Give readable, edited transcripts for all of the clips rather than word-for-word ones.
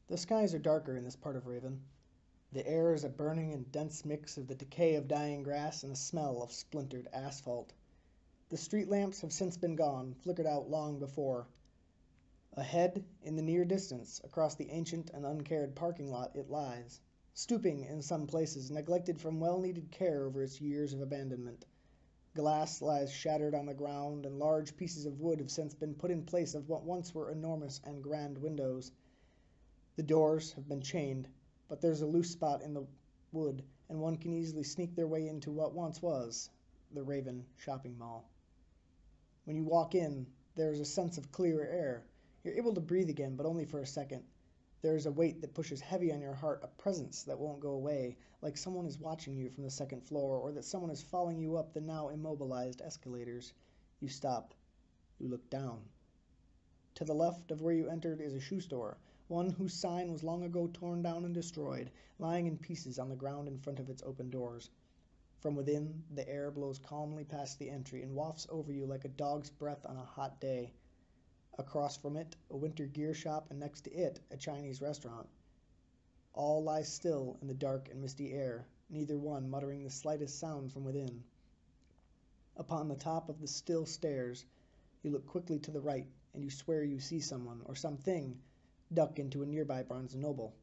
The skies are darker in this part of Raven. The air is a burning and dense mix of the decay of dying grass and the smell of splintered asphalt. The street lamps have since been gone, flickered out long before. Ahead, in the near distance, across the ancient and uncared parking lot, it lies, stooping in some places, neglected from well-needed care over its years of abandonment. Glass lies shattered on the ground, and large pieces of wood have since been put in place of what once were enormous and grand windows. The doors have been chained, but there's a loose spot in the wood, and one can easily sneak their way into what once was the Raven shopping mall. When you walk in, there is a sense of clearer air. You're able to breathe again, but only for a second. There is a weight that pushes heavy on your heart, a presence that won't go away, like someone is watching you from the second floor, or that someone is following you up the now immobilized escalators. You stop. You look down. To the left of where you entered is a shoe store, one whose sign was long ago torn down and destroyed, lying in pieces on the ground in front of its open doors. From within, the air blows calmly past the entry and wafts over you like a dog's breath on a hot day. Across from it, a winter gear shop, and next to it, a Chinese restaurant. All lie still in the dark and misty air, neither one muttering the slightest sound from within. Upon the top of the still stairs, you look quickly to the right, and you swear you see someone, or something, duck into a nearby Barnes & Noble.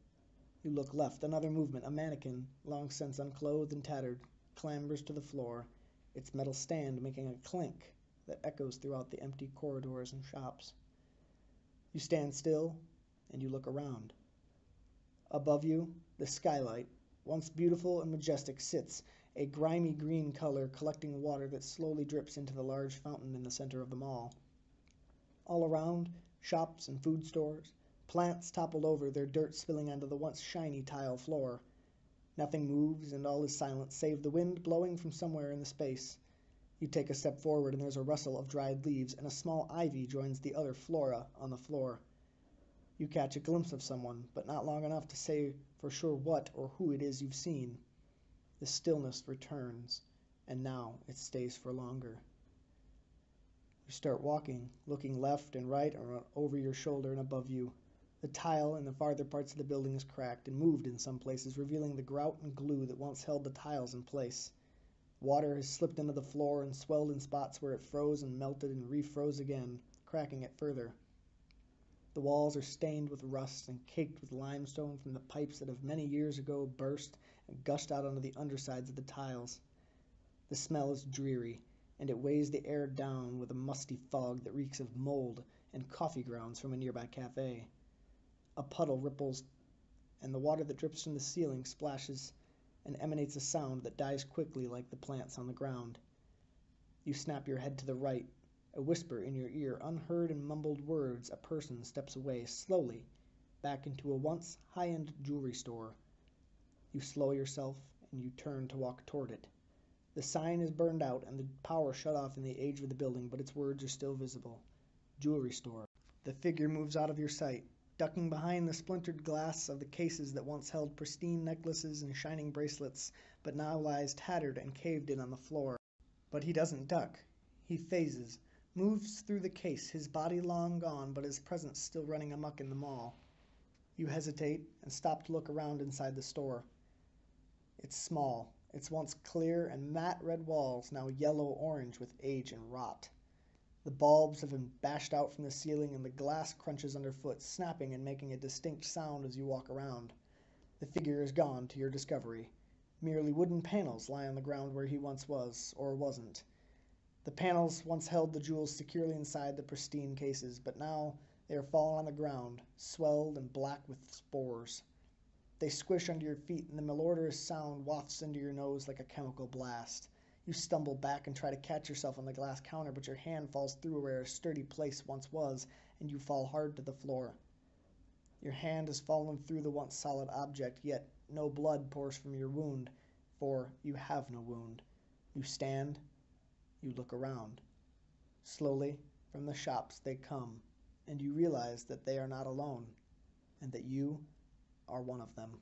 You look left, another movement, a mannequin, long since unclothed and tattered, clambers to the floor, its metal stand making a clink that echoes throughout the empty corridors and shops. You stand still, and you look around. Above you, the skylight, once beautiful and majestic, sits, a grimy green color collecting water that slowly drips into the large fountain in the center of the mall. All around, shops and food stores, plants toppled over, their dirt spilling onto the once shiny tile floor. Nothing moves, and all is silent, save the wind blowing from somewhere in the space. You take a step forward, and there's a rustle of dried leaves, and a small ivy joins the other flora on the floor. You catch a glimpse of someone, but not long enough to say for sure what or who it is you've seen. The stillness returns, and now it stays for longer. You start walking, looking left and right or over your shoulder and above you. The tile in the farther parts of the building is cracked and moved in some places, revealing the grout and glue that once held the tiles in place. Water has slipped into the floor and swelled in spots where it froze and melted and refroze again, cracking it further. The walls are stained with rust and caked with limestone from the pipes that have many years ago burst and gushed out onto the undersides of the tiles. The smell is dreary, and it weighs the air down with a musty fog that reeks of mold and coffee grounds from a nearby cafe. A puddle ripples, and the water that drips from the ceiling splashes and emanates a sound that dies quickly like the plants on the ground. You snap your head to the right, a whisper in your ear, unheard and mumbled words. A person steps away slowly, back into a once high-end jewelry store. You slow yourself, and you turn to walk toward it. The sign is burned out and the power shut off in the age of the building, but its words are still visible. Jewelry store. The figure moves out of your sight, ducking behind the splintered glass of the cases that once held pristine necklaces and shining bracelets, but now lies tattered and caved in on the floor. But he doesn't duck. He phases, moves through the case, his body long gone, but his presence still running amok in the mall. You hesitate and stop to look around inside the store. It's small, its once clear and matte red walls now yellow-orange with age and rot. The bulbs have been bashed out from the ceiling, and the glass crunches underfoot, snapping and making a distinct sound as you walk around. The figure is gone to your discovery. Merely wooden panels lie on the ground where he once was, or wasn't. The panels once held the jewels securely inside the pristine cases, but now they are fallen on the ground, swelled and black with spores. They squish under your feet, and the malodorous sound wafts into your nose like a chemical blast. You stumble back and try to catch yourself on the glass counter, but your hand falls through where a sturdy place once was, and you fall hard to the floor. Your hand has fallen through the once solid object, yet no blood pours from your wound, for you have no wound. You stand, you look around. Slowly, from the shops they come, and you realize that they are not alone, and that you are one of them.